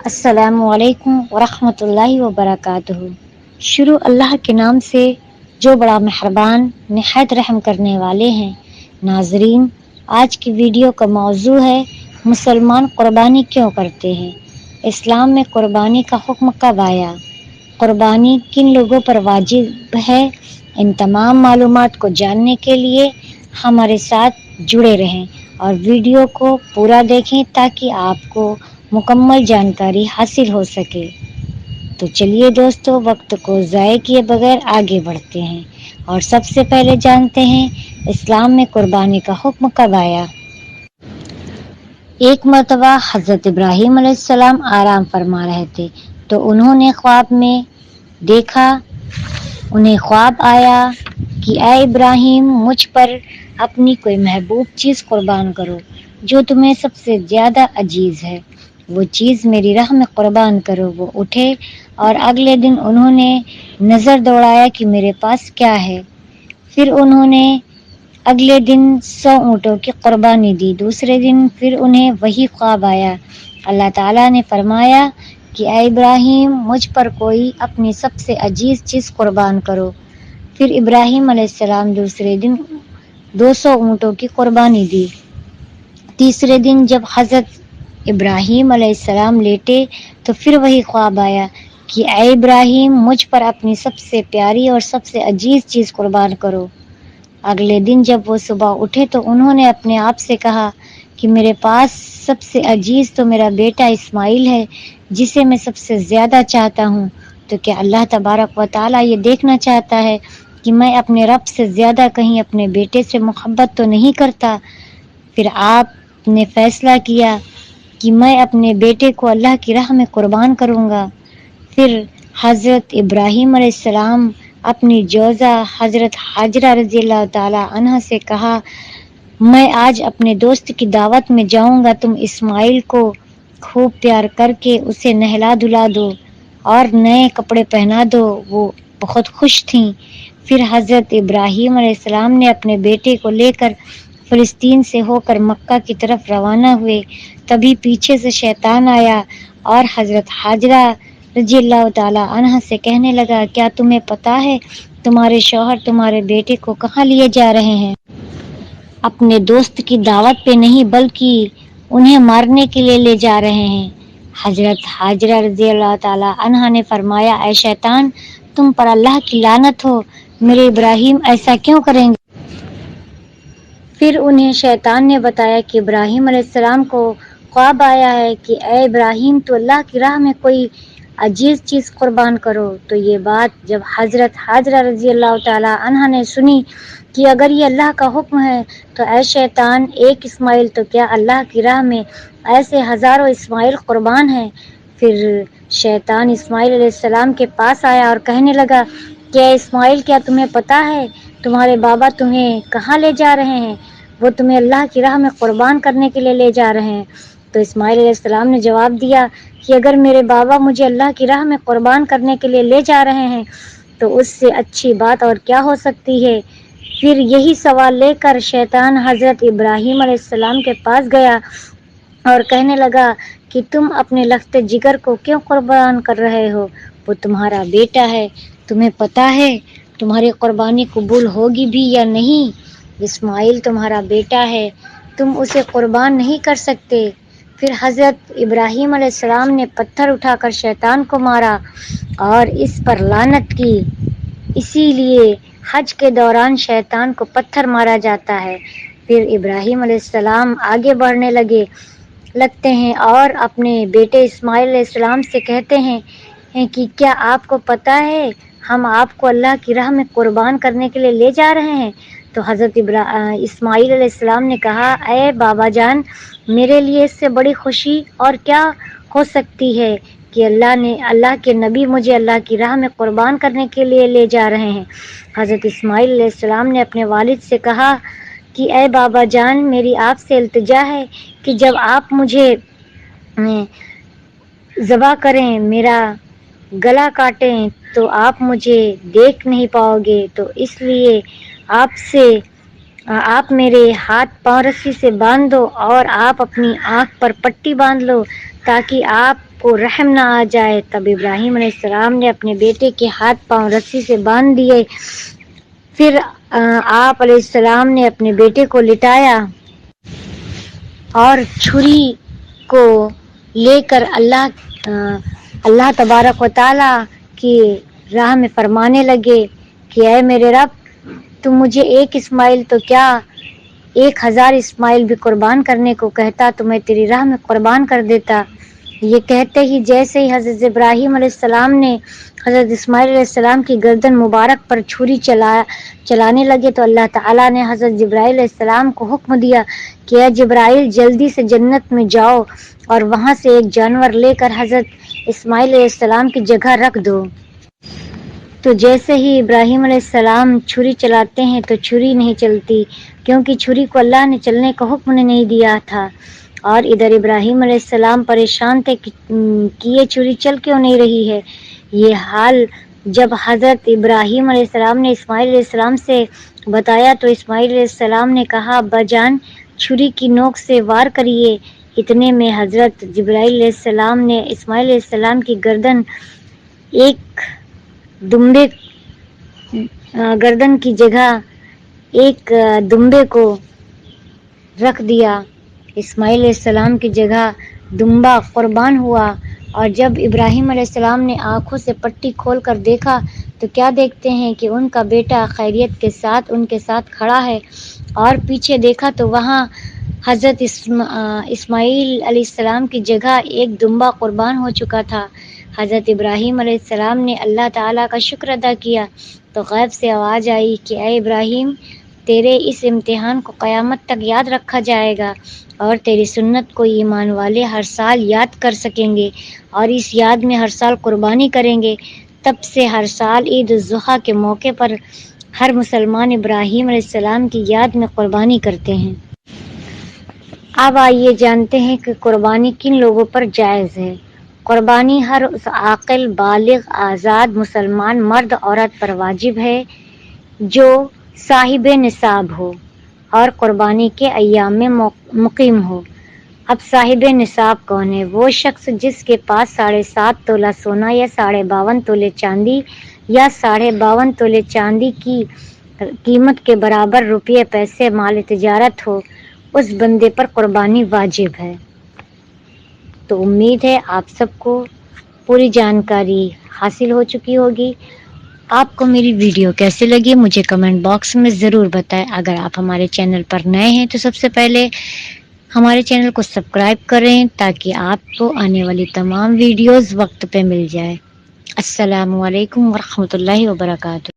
السلام علیکم ورحمۃ اللہ وبرکاتہ۔ شروع اللہ کے نام سے جو بڑا مہربان نہایت رحم کرنے والے ہیں۔ ناظرین، آج کی ویڈیو کا موضوع ہے مسلمان قربانی کیوں کرتے ہیں؟ اسلام میں قربانی کا حکم کب آیا؟ قربانی کن لوگوں پر واجب ہے؟ ان تمام معلومات کو جاننے کے لیے ہمارے ساتھ جڑے رہیں اور ویڈیو کو پورا دیکھیں تاکہ آپ کو مکمل جانکاری حاصل ہو سکے۔ تو چلیے دوستو، وقت کو ضائع کیے بغیر آگے بڑھتے ہیں اور سب سے پہلے جانتے ہیں اسلام میں قربانی کا حکم کب آیا۔ ایک مرتبہ حضرت ابراہیم علیہ السلام آرام فرما رہے تھے تو انہوں نے خواب میں دیکھا، انہیں خواب آیا کہ اے ابراہیم، مجھ پر اپنی کوئی محبوب چیز قربان کرو جو تمہیں سب سے زیادہ عزیز ہے، وہ چیز میری راہ میں قربان کرو۔ وہ اٹھے اور اگلے دن انہوں نے نظر دوڑایا کہ میرے پاس کیا ہے۔ پھر انہوں نے اگلے دن 100 اونٹوں کی قربانی دی۔ دوسرے دن پھر انہیں وہی خواب آیا۔ اللہ تعالیٰ نے فرمایا کہ اے ابراہیم، مجھ پر کوئی اپنی سب سے عزیز چیز قربان کرو۔ پھر ابراہیم علیہ السلام دوسرے دن 200 اونٹوں کی قربانی دی۔ تیسرے دن جب حضرت ابراہیم علیہ السلام لیٹے تو پھر وہی خواب آیا کہ اے ابراہیم، مجھ پر اپنی سب سے پیاری اور سب سے عزیز چیز قربان کرو۔ اگلے دن جب وہ صبح اٹھے تو انہوں نے اپنے آپ سے کہا کہ میرے پاس سب سے عزیز تو میرا بیٹا اسماعیل ہے جسے میں سب سے زیادہ چاہتا ہوں۔ تو کیا اللہ تبارک و تعالیٰ یہ دیکھنا چاہتا ہے کہ میں اپنے رب سے زیادہ کہیں اپنے بیٹے سے محبت تو نہیں کرتا؟ پھر آپ نے فیصلہ کیا کہ میں اپنے بیٹے کو اللہ کی راہ میں قربان کروں گا۔ پھر حضرت ابراہیم علیہ السلام اپنی جوزہ حضرت حاجرہ رضی اللہ تعالی عنہ سے کہا، میں آج اپنے دوست کی دعوت میں جاؤں گا، تم اسماعیل کو خوب پیار کر کے اسے نہلا دھلا دو اور نئے کپڑے پہنا دو۔ وہ بہت خوش تھیں۔ پھر حضرت ابراہیم علیہ السلام نے اپنے بیٹے کو لے کر فلسطین سے ہو کر مکہ کی طرف روانہ ہوئے۔ تبھی پیچھے سے شیطان آیا اور حضرت حاجرہ رضی اللہ تعالی عنہ سے کہنے لگا، کیا تمہیں پتہ ہے تمہارے شوہر تمہارے بیٹے کو کہاں لیے جا رہے ہیں؟ اپنے دوست کی دعوت پہ نہیں بلکہ انہیں مارنے کے لیے لے جا رہے ہیں۔ حضرت حاجرہ رضی اللہ تعالی عنہ نے فرمایا، اے شیطان، تم پر اللہ کی لعنت ہو، میرے ابراہیم ایسا کیوں کریں گے؟ پھر انہیں شیطان نے بتایا کہ ابراہیم علیہ السلام کو خواب آیا ہے کہ اے ابراہیم، تو اللہ کی راہ میں کوئی عزیز چیز قربان کرو۔ تو یہ بات جب حضرت حاجرہ رضی اللہ تعالی عنہ نے سنی کہ اگر یہ اللہ کا حکم ہے تو اے شیطان، ایک اسماعیل تو کیا اللہ کی راہ میں ایسے ہزاروں اسماعیل قربان ہیں۔ پھر شیطان اسماعیل علیہ السلام کے پاس آیا اور کہنے لگا کہ اے اسماعیل، کیا تمہیں پتہ ہے تمہارے بابا تمہیں کہاں لے جا رہے ہیں؟ وہ تمہیں اللہ کی راہ میں قربان کرنے کے لیے لے جا رہے ہیں۔ تو اسماعیل علیہ السلام نے جواب دیا کہ اگر میرے بابا مجھے اللہ کی راہ میں قربان کرنے کے لیے لے جا رہے ہیں تو اس سے اچھی بات اور کیا ہو سکتی ہے۔ پھر یہی سوال لے کر شیطان حضرت ابراہیم علیہ السلام کے پاس گیا اور کہنے لگا کہ تم اپنے لخت جگر کو کیوں قربان کر رہے ہو؟ وہ تمہارا بیٹا ہے، تمہیں پتہ ہے تمہاری قربانی قبول ہوگی بھی یا نہیں؟ اسماعیل تمہارا بیٹا ہے، تم اسے قربان نہیں کر سکتے۔ پھر حضرت ابراہیم علیہ السلام نے پتھر اٹھا کر شیطان کو مارا اور اس پر لعنت کی۔ اسی لیے حج کے دوران شیطان کو پتھر مارا جاتا ہے۔ پھر ابراہیم علیہ السلام آگے بڑھنے لگتے ہیں اور اپنے بیٹے اسماعیل علیہ السلام سے کہتے ہیں کہ کیا آپ کو پتہ ہے ہم آپ کو اللہ کی راہ میں قربان کرنے کے لیے لے جا رہے ہیں؟ تو حضرت اسماعیل علیہ السلام نے کہا، اے بابا جان، میرے لیے اس سے بڑی خوشی اور کیا ہو سکتی ہے کہ اللہ کے نبی مجھے اللہ کی راہ میں قربان کرنے کے لیے لے جا رہے ہیں۔ حضرت اسماعیل علیہ السلام نے اپنے والد سے کہا کہ اے بابا جان، میری آپ سے التجا ہے کہ جب آپ مجھے ذبح کریں، میرا گلا کاٹیں تو آپ مجھے دیکھ نہیں پاؤ گے، تو اس لیے آپ میرے ہاتھ پاؤں رسی سے باندھ دو اور آپ اپنی آنکھ پر پٹی باندھ لو تاکہ آپ کو رحم نہ آ جائے۔ تب ابراہیم علیہ السلام نے اپنے بیٹے کے ہاتھ پاؤں رسی سے باندھ دیے۔ پھر آپ علیہ السلام نے اپنے بیٹے کو لٹایا اور چھری کو لے کر اللہ تبارک و تعالی کی راہ میں فرمانے لگے کہ اے میرے رب، تم مجھے ایک اسماعیل تو کیا 1000 اسماعیل بھی قربان کرنے کو کہتا تو میں تیری راہ میں قربان کر دیتا۔ یہ کہتے ہی جیسے ہی حضرت ابراہیم علیہ السلام نے حضرت اسماعیل علیہ السلام کی گردن مبارک پر چھری چلانے لگے تو اللہ تعالیٰ نے حضرت جبرائیل علیہ السلام کو حکم دیا کہ اے جبرائیل، جلدی سے جنت میں جاؤ اور وہاں سے ایک جانور لے کر حضرت اسماعیل علیہ السلام کی جگہ رکھ دو۔ تو جیسے ہی ابراہیم علیہ السلام چھری چلاتے ہیں تو چھری نہیں چلتی، کیونکہ چھری کو اللہ نے چلنے کا حکم نہیں دیا تھا۔ اور ادھر ابراہیم علیہ السلام پریشان تھے کہ یہ چھری چل کیوں نہیں رہی ہے۔ یہ حال جب حضرت ابراہیم علیہ السلام نے اسماعیل علیہ السلام سے بتایا تو اسماعیل علیہ السلام نے کہا، ابا جان، چھری کی نوک سے وار کریے۔ اتنے میں حضرت جبرائیل علیہ السلام نے اسماعیل علیہ السلام کی گردن کی جگہ ایک دمبے کو رکھ دیا۔ اسماعیل علیہ السلام کی جگہ دمبا قربان ہوا، اور جب ابراہیم علیہ السلام نے آنکھوں سے پٹی کھول کر دیکھا تو کیا دیکھتے ہیں کہ ان کا بیٹا خیریت کے ساتھ ان کے ساتھ کھڑا ہے، اور پیچھے دیکھا تو وہاں حضرت اسماعیل علیہ السلام کی جگہ ایک دمبا قربان ہو چکا تھا۔ حضرت ابراہیم علیہ السلام نے اللہ تعالیٰ کا شکر ادا کیا تو غیب سے آواز آئی کہ اے ابراہیم، تیرے اس امتحان کو قیامت تک یاد رکھا جائے گا، اور تیری سنت کو ایمان والے ہر سال یاد کر سکیں گے اور اس یاد میں ہر سال قربانی کریں گے۔ تب سے ہر سال عید الاضحیٰ کے موقع پر ہر مسلمان ابراہیم علیہ السلام کی یاد میں قربانی کرتے ہیں۔ اب آئیے جانتے ہیں کہ قربانی کن لوگوں پر جائز ہے۔ قربانی ہر اس عاقل، بالغ، آزاد مسلمان مرد عورت پر واجب ہے جو صاحب نصاب ہو اور قربانی کے ایام میں مقیم ہو۔ اب صاحب نصاب کون ہے؟ وہ شخص جس کے پاس 7.5 تولہ سونا یا 52.5 تولے چاندی یا 52.5 تولے چاندی کی قیمت کے برابر روپے پیسے مال تجارت ہو، اس بندے پر قربانی واجب ہے۔ تو امید ہے آپ سب کو پوری جانکاری حاصل ہو چکی ہوگی۔ آپ کو میری ویڈیو کیسے لگی مجھے کمنٹ باکس میں ضرور بتائیں۔ اگر آپ ہمارے چینل پر نئے ہیں تو سب سے پہلے ہمارے چینل کو سبسکرائب کریں تاکہ آپ کو آنے والی تمام ویڈیوز وقت پہ مل جائے۔ السلام علیکم ورحمۃ اللہ وبرکاتہ۔